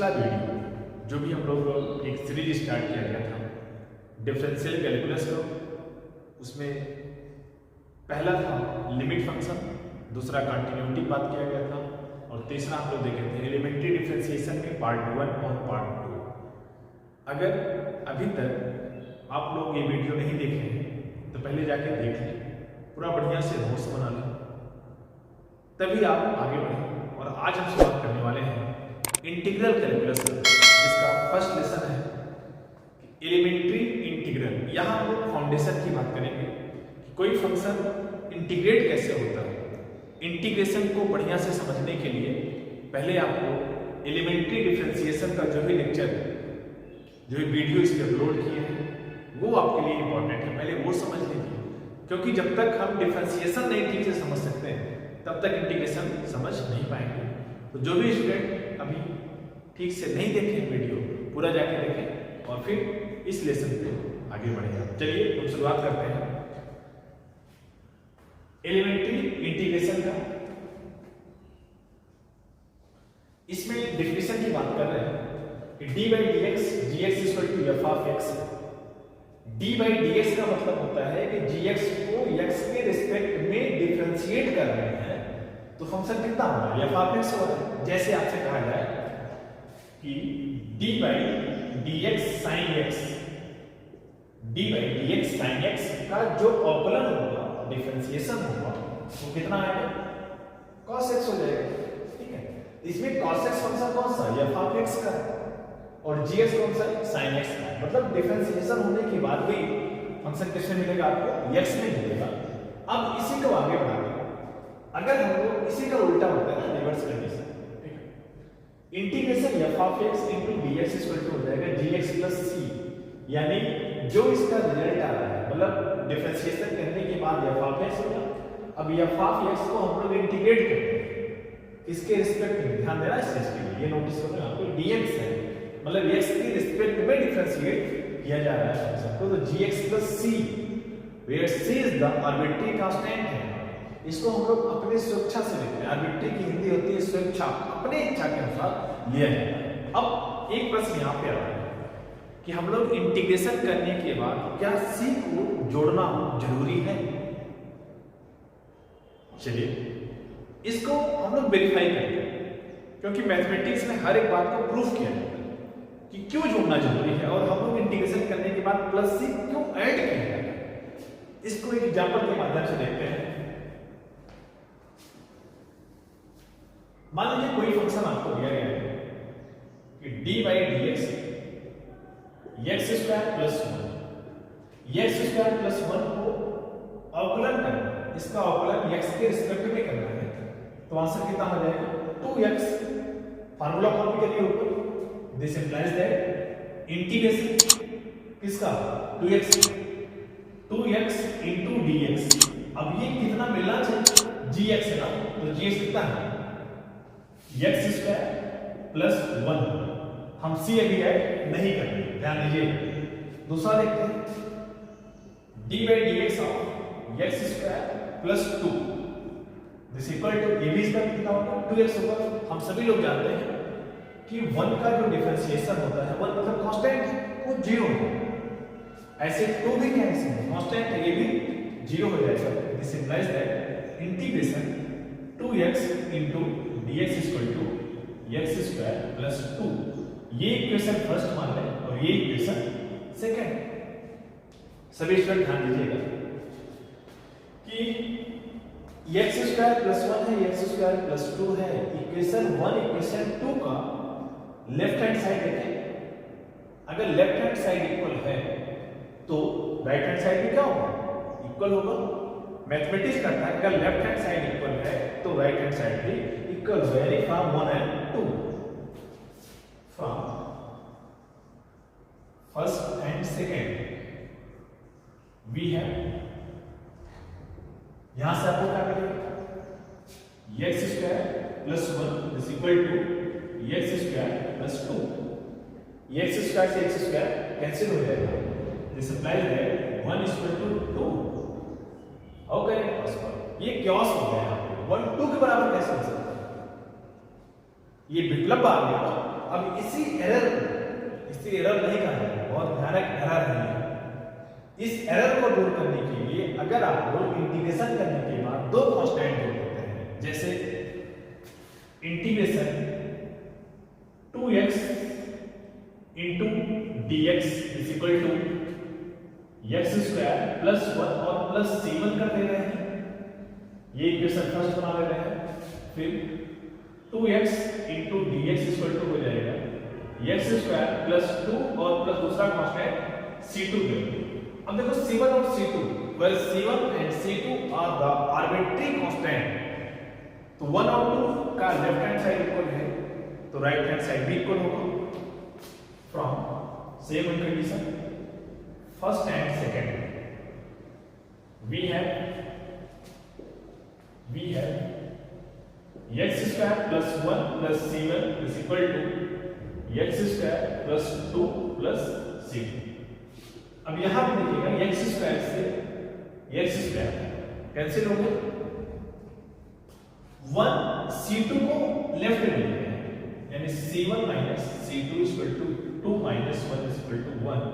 पिछला वीडियो जो भी हम लोग एक सीरीज स्टार्ट किया गया था डिफरेंशियल कैलकुलस का, उसमें पहला था लिमिट फंक्शन, दूसरा कंटिन्यूटी बात किया गया था और तीसरा हम लोग देखे थे एलिमेंट्री डिफरेंशिएशन के पार्ट 1 और पार्ट 2। अगर अभी तक आप लोग ये वीडियो नहीं देखे हैं तो पहले जाके देख लें, पूरा बढ़िया से नोट्स बना लें, तभी आप आगे बढ़ें। और आज हम बात करने वाले हैं इंटीग्रल कैलकुलस, जिसका फर्स्ट लेसन है एलिमेंट्री इंटीग्रल। यहाँ हम लोग फाउंडेशन की बात करेंगे कि कोई फंक्शन इंटीग्रेट कैसे होता है। इंटीग्रेशन को बढ़िया से समझने के लिए पहले आपको एलिमेंट्री डिफरेंशिएशन का जो भी लेक्चर, जो भी वीडियो इस पर अपलोड किए हैं, वो आपके लिए इंपॉर्टेंट है, पहले वो समझ लीजिए। क्योंकि जब तक हम डिफरेंशिएशन नहीं ठीक से समझ सकते हैं तब तक इंटीग्रेशन समझ नहीं पाएंगे। तो जो भी स्टूडेंट अभी ठीक से नहीं देखे वीडियो, पूरा जाके देखें और फिर इस लेसन पे आगे बढ़ेंगे। चलिए हम शुरुआत करते हैं एलिमेंट्री इंटीग्रेशन का। इसमें डेफिनेशन की बात कर रहे हैं कि d by D x g x equal to f of x. D by D x का मतलब होता है कि जी एक्स को एक्स के रिस्पेक्ट में डिफरेंशिएट कर रहे हैं तो फंक्शन कितना हो रहा है, एफ ऑफ एक्स हो रहा है। जैसे आपसे कहा जाए कि d by D x sine x, d by D x sine x का जो अवकलन होगा, डिफरेंशिएशन होगा, वो कितना आएगा, cos x हो जाएगा। ठीक है, इसमें cos x फंक्शन कौन सा, एफ ऑफ एक्स का, और gx कौन सा, sin x का। मतलब डिफरेंशिएशन होने के बाद भी फंक्शन किसमें मिलेगा, आपको x में मिलेगा। अब इसी को आगे बढ़ाते हैं, अगर हम लोग इसी का उल्टा होता है, रिवर्स कंडीशन, ठीक है, integration f of x into dx equal to हो जाएगा gx प्लस c, यानी जो इसका रिजल्ट आ रहा है, मतलब डिफरेंशिएशन करने के बाद एफ ऑफ एक्स होगा। अब एफ ऑफ एक्स को हम लोग इंटीग्रेट करते हैं, इसके रिस्पेक्ट में ध्यान देना इस चीज के लिए, ये नोटिस करो आपको dx है, मतलब x के रिस्पेक्ट में डिफरेंशिएट किया जा रहा है फंक्शन को, तो gx plus c, where c is the arbitrary constant है। इसको हम लोग अपनी स्वेच्छा से लेते हैं, आर्बिट्ररी की हिंदी होती है स्वेच्छा, अपने इच्छा के अनुसार लिया जाता है। अब एक प्रश्न यहाँ पे आता है कि हम लोग इंटीग्रेशन करने के बाद क्या c को जोड़ना जरूरी है। चलिए इसको हम लोग वेरीफाई करते हैं, क्योंकि मैथमेटिक्स में हर एक बात को प्रूफ किया जाता है कि क्यों जोड़ना जरूरी है, और हम लोग इंटीग्रेशन करने के बाद प्लस c क्यों ऐड किया जाता है। इसको एक एग्जांपल के माध्यम से देखते हैं। मान लीजिए कोई फंक्शन आपको दिया गया है कि d by D x x square plus 1, x square plus 1 को अवकलन करना है, इसका अवकलन एक्स के रिस्पेक्ट में करना है, तो आंसर कितना हो जाएगा, 2x। फार्मूला कॉपी करिए ऊपर, दिस इंप्लाइज दैट इंटीग्रेशन किसका 2x इनटू dx। अब ये कितना मिलना चाहिए, gx है ना, तो gx कितना है, x स्क्वायर प्लस 1। हम c अभी ऐड नहीं करेंगे, ध्यान दीजिए। दूसरा देखते हैं D by D x of x square plus 2 this equal to a भी इसका कितना होगा, 2x होगा। हम सभी लोग जानते हैं कि 1 का जो डिफरेंशिएशन होता है, 1 मतलब कांस्टेंट है, वो 0 है। ऐसे 2 भी क्या है, कांस्टेंट है, ये भी 0 हो जाएगा। This implies that integration 2x into dx equal to x square plus 2। ये इक्वेशन फर्स्ट मान लें और ये इक्वेशन सेकंड। सभी स्टूडेंट ध्यान दीजिएगा कि x स्क्वायर प्लस 1 है, x स्क्वायर प्लस 2 है। इक्वेशन 1 इक्वेशन 2 का लेफ्ट हैंड साइड देखें, अगर लेफ्ट हैंड साइड इक्वल है तो राइट हैंड साइड भी क्या होगा, इक्वल होगा। मैथमेटिक्स करता है, अगर लेफ्ट हैंड साइड इक्वल है तो राइट हैंड साइड भी इक्वल हो, यानी from 1 and 2, from first and second we have, यहां से आपको क्या मिलेगा, x square plus 1 is equal to x square plus 2। X square से एक्स स्क्वायर कैंसिल हो जाएगा, this implies that 1 is equal to 2। Okay, ये क्योस हो गया, 1 2 के बराबर कैसे हो सकता है, ये विकल्प आ गया, अब इसी एरर नहीं कहा जाएगा, बहुत भयानक एरर है। इस एरर को दूर करने के लिए अगर आप लोग इंटीग्रेशन करने के बाद दो कांस्टेंट जोड़ देते हैं, जैसे integration 2x into dx is equal to x square plus 1 और प्लस c1 कर दे रहे हैं, ये इक्वेशन फर्स्ट बना ले रहे हैं। फिर 2x into dx equal to हो जाएगा x स्क्वायर प्लस 2 और प्लस दूसरा कांस्टेंट c2 के। अब देखो c1 और c2, well c1 and c2 are the arbitrary constant, तो 1 और 2 का लेफ्ट हैंड साइड इक्वल है तो राइट हैंड साइड भी इक्वल होगा। From same condition first and second we have x square plus 1 plus c1 is equal to x square plus 2 plus c2। अब यहां पे देखिएगा x स्क्वायर से x square cancel हो गया, 1 c2 को लेफ्ट में लेंगे यानी c1 minus c2 equal to 2 minus 1 equal to 1,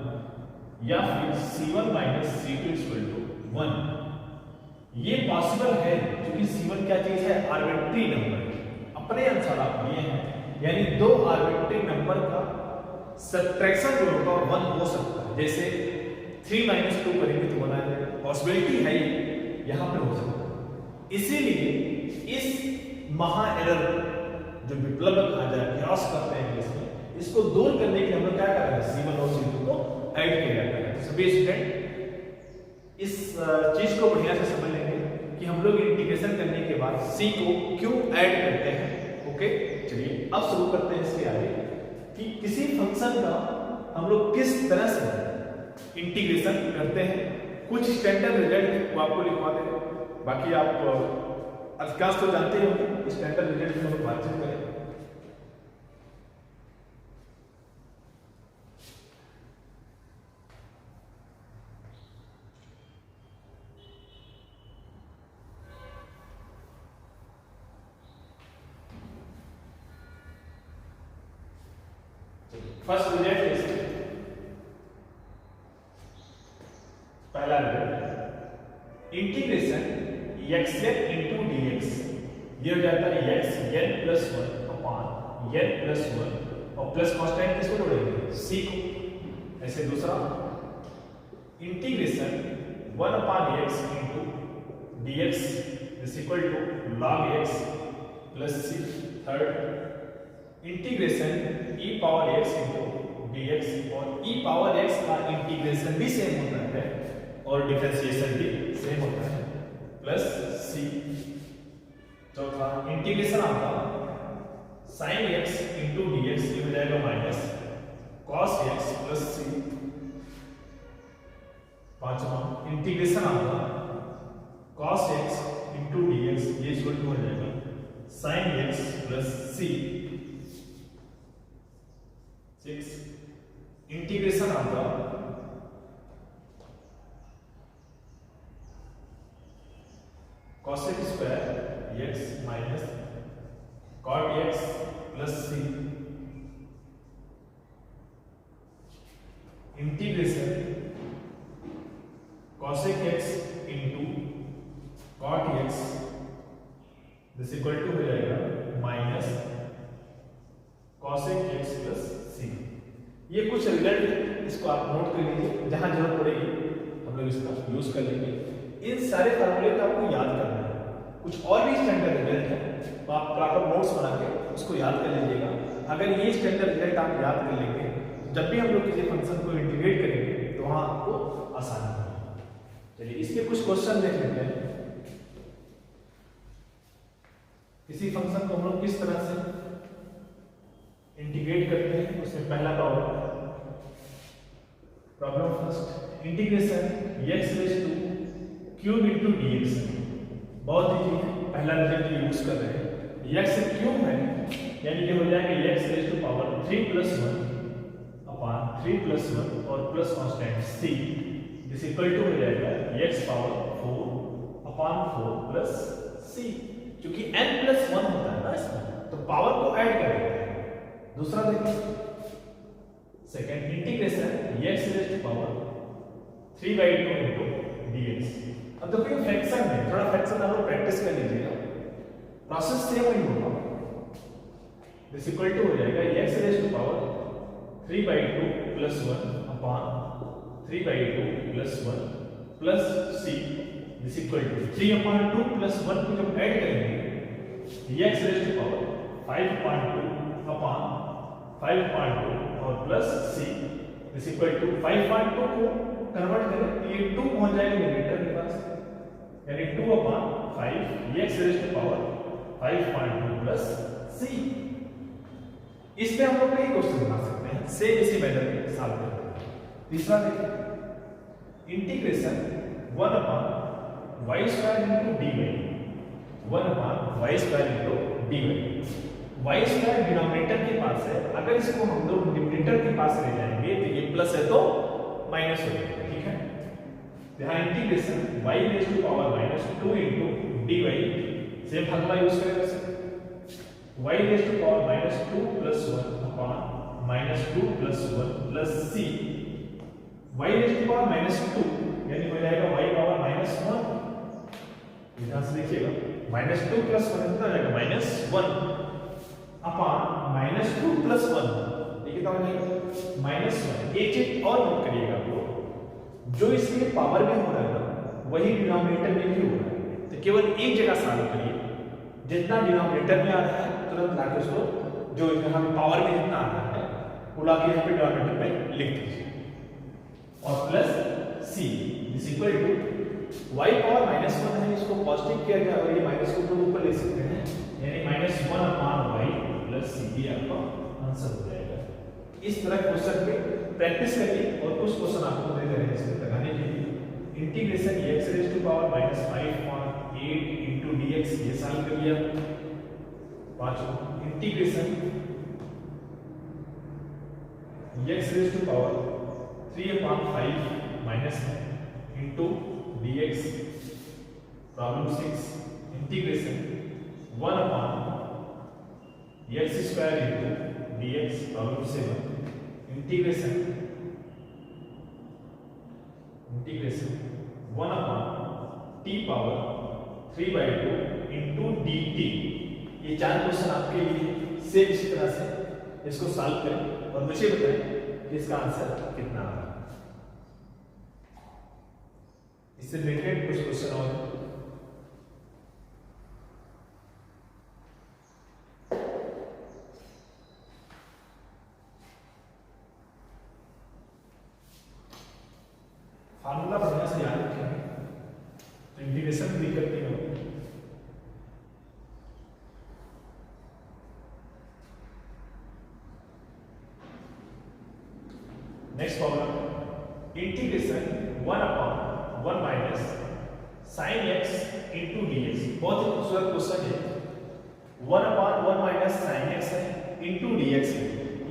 या फिर c1 minus c2 equal to 1। ये पॉसिबल है क्योंकि c1 क्या चीज है, आर्बिट्री नंबर, अपने अनुसार आप लिए हैं, यानी दो आर्बिट्री नंबर का सब्ट्रैक्शन जो होगा 1 हो सकता है। जैसे 3 माइनस 2 करेंगे तो 1 आ जाएगा, पॉसिबिलिटी है यहां पे हो सकता है। इसीलिए इस महा एरर जो विप्लव कहा जाए अभ्यास करते हैं इसमें, इसको दूर करने के लिए हम लोग क्या कर रहे हैं, c1 और c2 को ऐड किया जाता है। तो सभी स्टूडेंट इस चीज को बढ़िया से समझ लेंगे कि हम लोग इंटीग्रेशन करने के बाद c को क्यों ऐड करते हैं। ओके, चलिए अब शुरू करते हैं इसके आगे कि किसी फंक्शन का हम लोग किस तरह से इंटीग्रेशन करते हैं। कुछ स्टैंडर्ड रिजल्ट को आपको लिखवा दें, बाकी आप अधिकांश तो जानते ही होंगे, स्टैंडर्ड रिजल्ट में हम लोग बातचीत करें। फर्स्ट रिजल्ट इज पहला result integration xn into dx, ये हो जाता है x n plus 1 upon n plus 1 और प्लस कांस्टेंट किसको जोड़ेंगे, c को। ऐसे दूसरा integration 1 upon x into dx is equal to log x plus c। Third integration e power x into dx, और e पावर x का integration भी same होता है और डिफरेंशिएशन भी सेम होता है प्लस c। चौथा इंटीग्रेशन आपका sin x into dx ये हो जाएगा minus cos x plus c। पांचवा इंटीग्रेशन आपका cos x into dx ये इक्वल टू हो जाएगा sin x plus c। 6 integration आपका cosec square x minus cot x plus c। Integration cosec x into cot x this equal to हो जाएगा minus cosec x plus c। ये कुछ result है, इसको आप नोट कर लीजिए, जहां जरूरत पड़ेगी हम लोग इसका यूज कर लेंगे। इन सारे फार्मूले को आपको याद करना है। कुछ और भी स्टैंडर्ड रिजल्ट है तो आप प्रॉपर नोट्स बना के उसको याद कर लीजिएगा। अगर ये स्टैंडर्ड रिजल्ट आप याद कर लेंगे, जब भी हम लोग किसी फंक्शन को इंटीग्रेट करेंगे तो वहां आपको आसानी होगी। चलिए इसके कुछ क्वेश्चन देख लेते हैं। किसी फंक्शन को हम लोग किस तरह से इंटीग्रेट करते हैं, उसमें पहला problem first integration x raise two cube into dx। बहुत इजी है, पहला रिजल्ट यूज कर रहे हैं। x क्यूब है यानी ये हो जाएगा x raise to power 3 plus 1 upon 3 plus 1 और plus constant c this equal to हो जाएगा x power 4 upon 4 plus c। क्योंकि n प्लस 1 होता है ना इसमें, तो पावर को ऐड कर देते हैं, दूसरा देखिए second integration x raise to power 3/2 into dx। अब देखो ये फ्रैक्शन है, थोड़ा फ्रैक्शन आप लोग प्रैक्टिस कर लीजिएगा, प्रोसेस सेम ही होगा। दिस इक्वल टू हो जाएगा x raise to power 3/2 plus 1 upon 3/2 plus 1 plus c this equal to 3/2 plus 1 को जब ऐड करेंगे x raise to power 5/2 upon 5/2 और plus c this equal to 5/2 को कन्वर्ट करें तो ये 2 पहुंच जाएगा न्यूमरेटर के पास, यानी 2/5 x raise to power 5/2 plus c। इसमें हम लोग कई क्वेश्चन बना सकते हैं, सेम इसी मेथड में सॉल्व करते हैं। तीसरा देखिए integration 1/y² into dy 1/y² into dy। y square denominator के पास है, अगर इसको हम लोग न्यूमरेटर के पास ले जाएंगे तो ये प्लस है तो माइनस हो जाएगा, ठीक है। यहाँ integration y raise to power -2 into dy same formula use करेंगे, y raise to power -2 plus 1 upon -2 plus 1 plus c y raise to power -2 यानी हो जाएगा y पावर -1। यहां से देखिएगा -2 plus 1 कितना हो जाएगा -1 अपॉन -2 plus 1, ये कितना हो जाएगा -1। एक चीज और नोट करिएगा आप लोग, जो इसके पावर में हो रहा है ना वही डिनोमिनेटर में भी हो रहा है, तो केवल एक जगह सॉल्व करिए, जितना डिनोमिनेटर में आ रहा है तुरंत लाके उसको जो यहाँ पे पावर में जितना आ रहा है वो लाके यहाँ पे डिनोमिनेटर में लिख दीजिए और plus c is equal to y power -1 है, इसको पॉजिटिव किया गया और ये माइनस को तो ऊपर ले सकते हैं, यानी -1/y प्लस c ये आपका आंसर हो जाएगा। इस तरह क्वेश्चन पे प्रैक्टिस करिए और कुछ क्वेश्चन आपको दे रहे हैं इसमें लगाने के लिए। Integration x raise to power -5/8 into dx ये सॉल्व कर लिया। पांचवा integration x raise to power 3/5 into dx। Problem 6 integration 1/x² into dx। Problem 7 integration 1/t power 3/2 into dt। ये चार क्वेश्चन आपके लिए सेम इसी तरह से इसको सॉल्व करें और मुझे बताएं कि इसका आंसर कितना आ रहा है। इससे रिलेटेड कुछ क्वेश्चन और फार्मूला बढ़िया से याद रखेंगे तो इंटीग्रेशन भी करते हो। Next problem integration 1/1 minus sin x into dx। बहुत ही खूबसूरत क्वेश्चन है। 1/1 माइनस sin x है into dx है,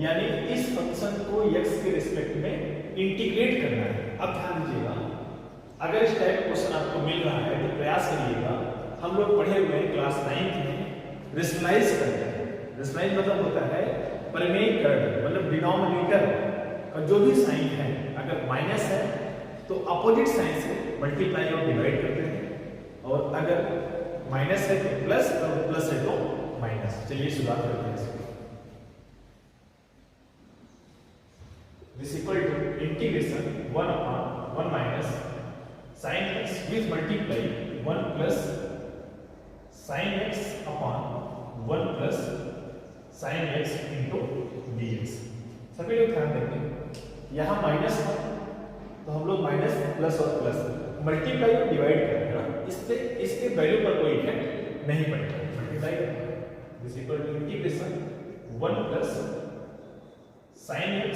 यानी इस फंक्शन को x के रिस्पेक्ट में इंटीग्रेट करना है। अब ध्यान दीजिएगा, अगर इस टाइप का क्वेश्चन आपको मिल रहा है तो प्रयास करिएगा, हम लोग पढ़े हुए हैं क्लास 9 में रेशनलाइज करते हैं। रेशनलाइज मतलब होता है परिमेयीकरण, मतलब डिनोमिनेटर का जो भी साइन है अगर माइनस है तो अपोजिट साइन से मल्टीप्लाई और डिवाइड करते हैं, और अगर माइनस है तो प्लस और प्लस है तो माइनस। चलिए शुरुआत करते हैं इसकी। This equal to integration 1/1 minus sin x with multiply 1 plus sin x upon 1 plus sin x into dx। सभी लोग ध्यान देंगे, यहाँ माइनस था तो हम लोग माइनस प्लस और प्लस मल्टीप्लाई और डिवाइड करेंगे ना, इससे इसके वैल्यू पर कोई इफेक्ट नहीं पड़ेगा। Multiply this equal to integration 1 plus sin x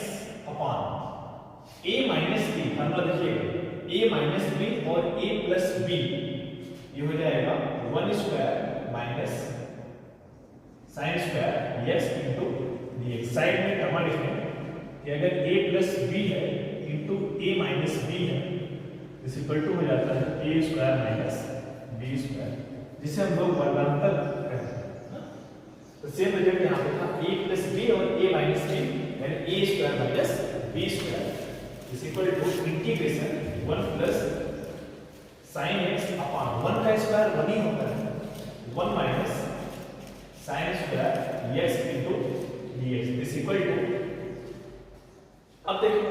upon a minus b। Formula देखिएगा a माइनस b और a प्लस b, ये हो जाएगा 1 square minus sine square x into dx। Side में कमा लिखें कि अगर a प्लस b है इंटू a माइनस b है, इस इक्वल टू हो जाता है a square minus b square, जिसे हम लोग वर्गांतर कहते हैं। तो सेम रिजल्ट यहाँ पे था a प्लस बी और a माइनस बी यानी a square minus b square is equal to integration 1 plus sin x upon 1 का स्क्वायर 1 ही होता है 1 minus sin square x into dx is equal to, अब देखो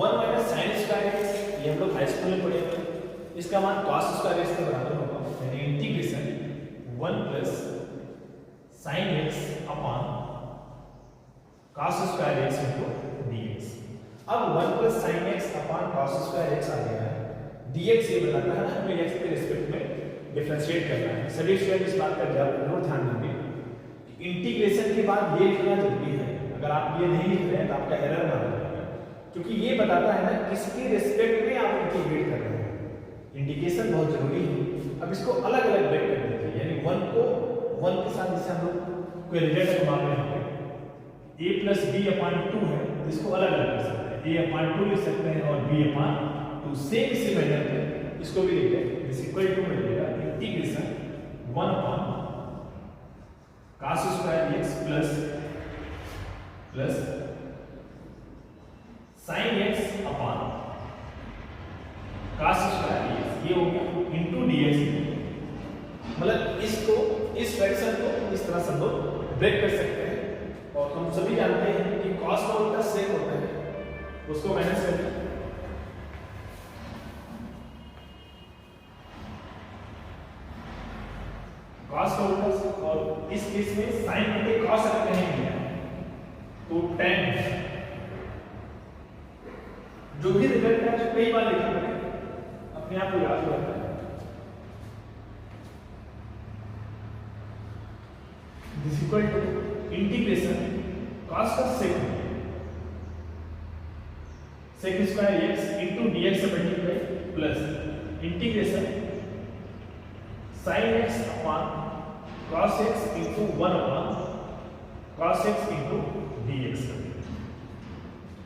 1 माइनस sin स्क्वायर x ये हम लोग हाई स्कूल में पढ़े हुए हैं, इसका मान cos स्क्वायर x के बराबर होगा यानी integration 1 plus sin x upon cos square x into dx। अब 1 plus sin x upon cos square x आ गया है, dx ये बताता है ना हमें x के रिस्पेक्ट में डिफरेंशिएट करना है। सभी स्टूडेंट इस बात का जरूर ध्यान देंगे, इंटीग्रेशन के बाद ये लिखना जरूरी है, अगर आप ये नहीं लिख रहे हैं तो आपका एरर ना हो, क्योंकि ये बताता है ना किसके रिस्पेक्ट में आप इंटीग्रेट कर रहे हैं। इंटीग्रेशन बहुत जरूरी है। अब इसको अलग अलग ब्रेक कर देते हैं, यानी 1 को 1 के साथ जैसे हम लोग कोई रिजल्ट को मान रहे हैं a प्लस बी अपॉन 2 है, इसको अलग अलग कर सकते हैं, a अपॉन 2 लिख सकते हैं और b अपॉन 2 सेम इसी मेथड पे इसको भी लिखते हैं, इज इक्वल टू मिलेगा integration 1 upon cos square x plus sin x upon cos square x ये हो गया इनटू dx। मतलब इसको इस फ्रैक्शन को इस तरह से हम लोग ब्रेक कर सकते हैं, और हम सभी जानते हैं कि cos का उल्टा sec होता है, उसको माइनस करके cos का उल्टा, और इस केस में sin बटे cos अगर कहीं दिया तो tan, जो भी रिजल्ट है उसको कई बार लिखा करें, अपने आप को याद रखना है। This equal to integration cos का sec square x into dx से multiply plus integration sin x upon cos x into 1 upon cos x into dx।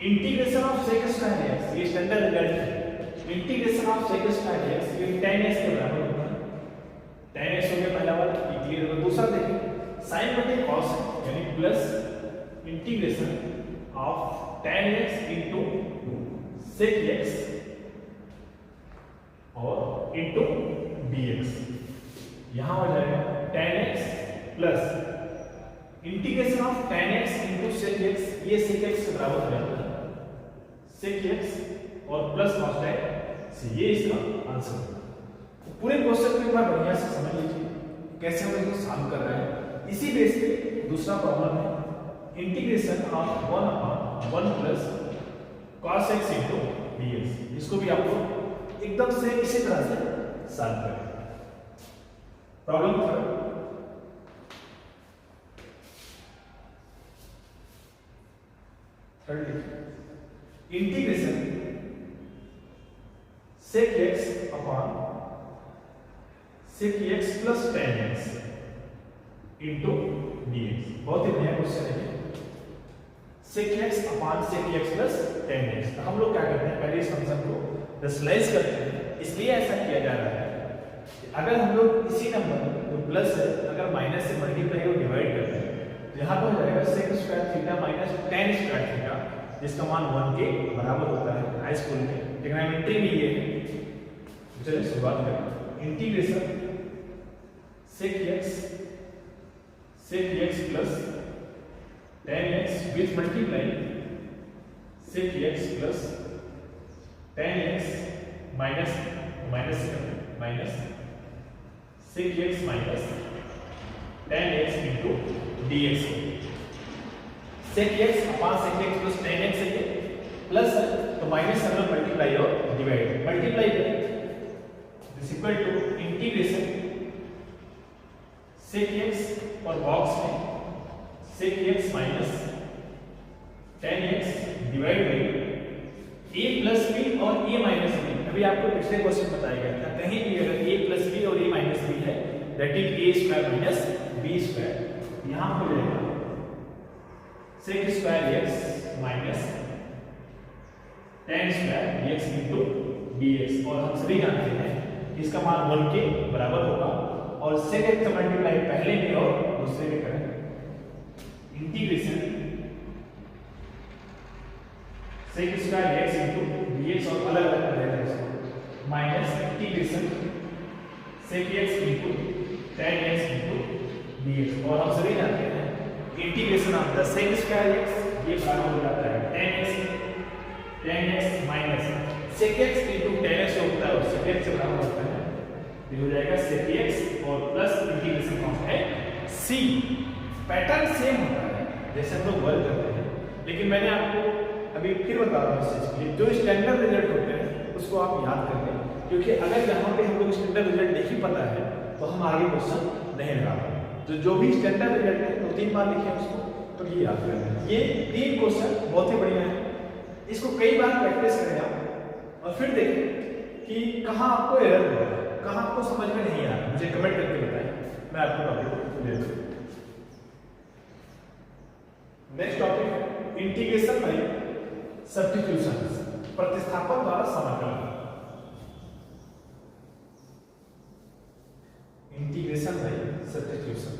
Integration of sec square x ये स्टैंडर्ड रिजल्ट है, integration of sec square x ये tan x के बराबर होता है, tan x हो गया पहला वाला, ये क्लियर हो गया। दूसरा देखिए sin बटे cos यानी plus integration of tan x into sec x और इनटू dx, यहां हो जाएगा tan x plus integration of tan x into sec x, ये sec x के बराबर हो जाता है sec x और प्लस cos tan, ये इसका आंसर है। तो पूरे क्वेश्चन को एक बार बढ़िया से समझ लीजिए कैसे हम इसको सॉल्व कर रहे हैं। इसी बेस पे दूसरा प्रॉब्लम है integration of 1 upon 1 plus cos x into dx, इसको भी आपको एकदम से इसी तरह से सॉल्व करें। Problem third integration sec x upon sec x plus tan x into dx, बहुत ही बढ़िया क्वेश्चन है। sec x upon sec x plus tan x, तो हम लोग क्या करते हैं पहले इस फंक्शन को रेशनलाइज करते हैं, इसलिए ऐसा किया जा रहा है। अगर हम लोग इसी नंबर जो प्लस है अगर माइनस से मल्टीप्लाई और डिवाइड करते हैं तो यहाँ पर हो जाएगा sec square theta minus tan square theta, जिसका मान 1 के बराबर होता है हाई स्कूल में, ट्रिग्नोमेट्री में ये है। चलिए शुरुआत करें, integration sec x plus tan x with multiply sec x plus tan x minus sec x minus tan x into dx, sec x upon sec x plus tan x है plus तो minus हम लोग multiply और divide multiply करें, this equal to integration sec x और box में sec x minus tan x divide by a plus b और a minus b। अभी आपको पिछले क्वेश्चन बताया गया था कहीं भी अगर a प्लस b और a माइनस b है that is a square minus b square, यहां हो जाएगा sec square x minus tan square x into dx, और हम सभी जानते हैं इसका मान 1 के बराबर होगा, और sec x का मल्टीप्लाई पहले में और दूसरे में करें integration sec square x into dx और अलग अलग कर देना इसको minus integration sec x into tan x into dx। और हम सभी जानते हैं integration of the sec square x ये बराबर हो जाता है tan x minus sec x into tan x होता है और सेक एक्स से बराबर होता है ये हो जाएगा सेक एक्स और प्लस इंटीग्रेशन ऑफ है c। पैटर्न सेम होता है जैसे हम लोग वर्क करते हैं, लेकिन मैंने आपको अभी फिर बता रहा हूँ इस चीज के लिए जो स्टैंडर्ड रिजल्ट होते हैं उसको आप याद कर लें, क्योंकि अगर यहाँ पे हम लोग स्टैंडर्ड रिजल्ट नहीं पता है तो हम आगे क्वेश्चन नहीं लगा पाएंगे। तो जो भी स्टैंडर्ड रिजल्ट है 2-3 बार लिखे उसको तो ये याद कर लें। ये 3 क्वेश्चन बहुत ही बढ़िया है, इसको कई बार प्रैक्टिस करें आप और फिर देखें कि कहाँ आपको एरर हो रहा है, कहाँ आपको समझ में नहीं आ रहा, मुझे कमेंट करके बताएं, मैं आपको टॉपिक ले लूँ। नेक्स्ट टॉपिक है इंटीग्रेशन बाय सब्स्टिट्यूशन, प्रतिस्थापन द्वारा समाकलन। Integration by substitution.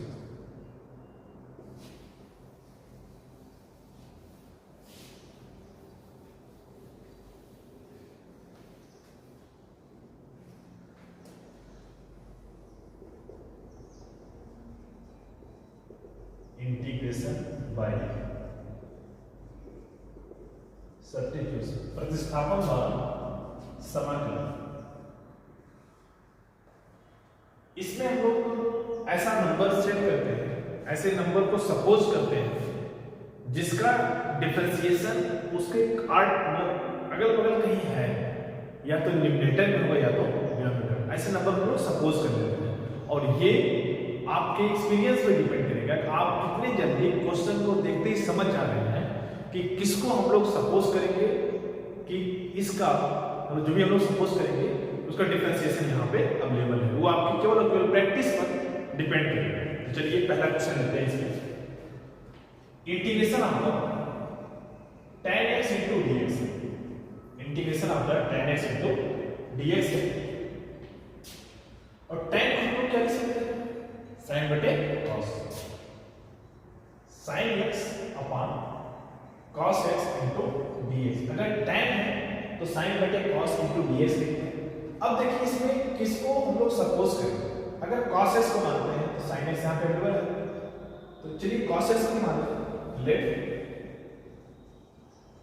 Integration by substitution, प्रतिस्थापन द्वारा समाकलन। इसमें हम लोग ऐसा नंबर सेट करते हैं, ऐसे नंबर को सपोज करते हैं जिसका डिफरेंशिएशन उसके अगल बगल कहीं है, या तो न्यूमरेटर में होगा या तो डिनोमिनेटर। ऐसे नंबर को लोग सपोज कर लेते हैं और ये आपके एक्सपीरियंस पे डिपेंड करेगा कि आप कितने जल्दी क्वेश्चन को देखते ही समझ जा रहे हैं कि किसको हम लोग सपोज करेंगे कि इसका जो भी हम लोग सपोज करेंगे उसका डिफरेंशिएशन यहाँ पे अवेलेबल है, वो आपकी केवल प्रैक्टिस पर डिपेंड करेगा। तो चलिए पहला क्वेश्चन लेते हैं इसमें। Integration of the tan x into dx, integration of the tan x into dx है और tan को हम लोग क्या लिख सकते हैं sin बटे cos, sin x upon cos x into dx। अगर tan है तो sin बटे cos into dx लिखते हैं। अब देखिए इसमें किसको हम लोग सपोज करें, अगर cos x को मानते हैं तो sin x यहाँ पे अवेलेबल है, तो चलिए cos x को मानते हैं, let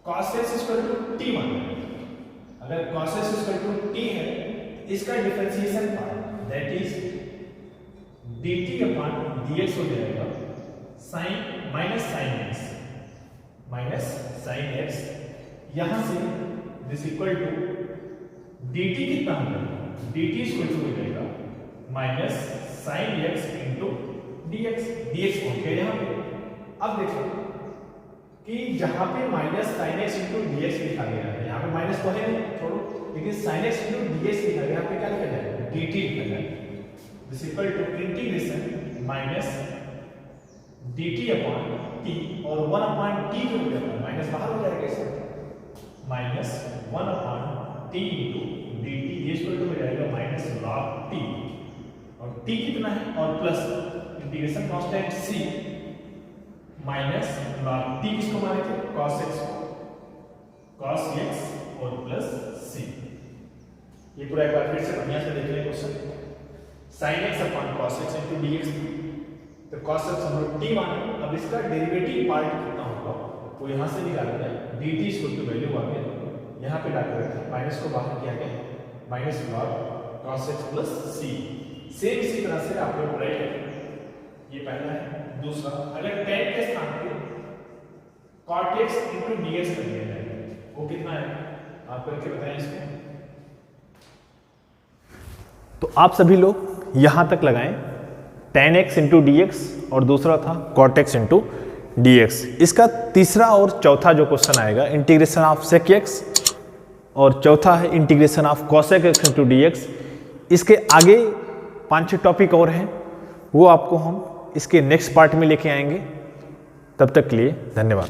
cos x equal to t मानते हैं। अगर cos x equal to t है इसका differentiation part that is dt upon dx हो जाएगा sin माइनस sin x, यहां से दिस इक्वल टू dt कितना होगा, dt इक्वल टू हो जाएगा minus sin x into dx पहुंच गया यहाँ पे। अब देखो कि जहां पे minus sin x into dx लिखा गया है, यहाँ पे माइनस तो है नहीं छोड़ो, लेकिन sin x इंटू dx लिखा गया, यहाँ पे क्या लिखा जाएगा dt लिखा जाएगा। This equal to integration minus dt upon t और 1 अपॉन t जो हो जाएगा माइनस बाहर हो जाएगा इसमें, minus 1 upon t into dt ये इक्वल टू हो जाएगा माइनस log t और t कितना है और plus integration constant c minus log t किसको माने थे cos x और प्लस c। ये पूरा एक बार फिर से बढ़िया से देख लें question. sin x upon cos x into dx, तो cos x हम लोग t माने, अब इसका डेरिवेटिव पार्ट कितना होगा वो यहाँ से निकाला जाए, dt इक्वल टू वैल्यू आ गया, यहाँ पे डाल रखा माइनस को बाहर किया गया minus log cos x plus c। Same इसी तरह से आप लोग ट्राई करें, ये पहला है। दूसरा, अगर tan के स्थान पे cot x into dx कर दिया जाए वो कितना है आप करके बताएं इसको। तो आप सभी लोग यहां तक लगाएं tan x into dx और दूसरा था cot x into dx। इसका तीसरा और चौथा जो क्वेश्चन आएगा इंटीग्रेशन ऑफ sec x और चौथा है integration of cosec x into dx। इसके आगे 5-6 टॉपिक और हैं, वो आपको हम इसके नेक्स्ट पार्ट में लेके आएंगे। तब तक के लिए धन्यवाद।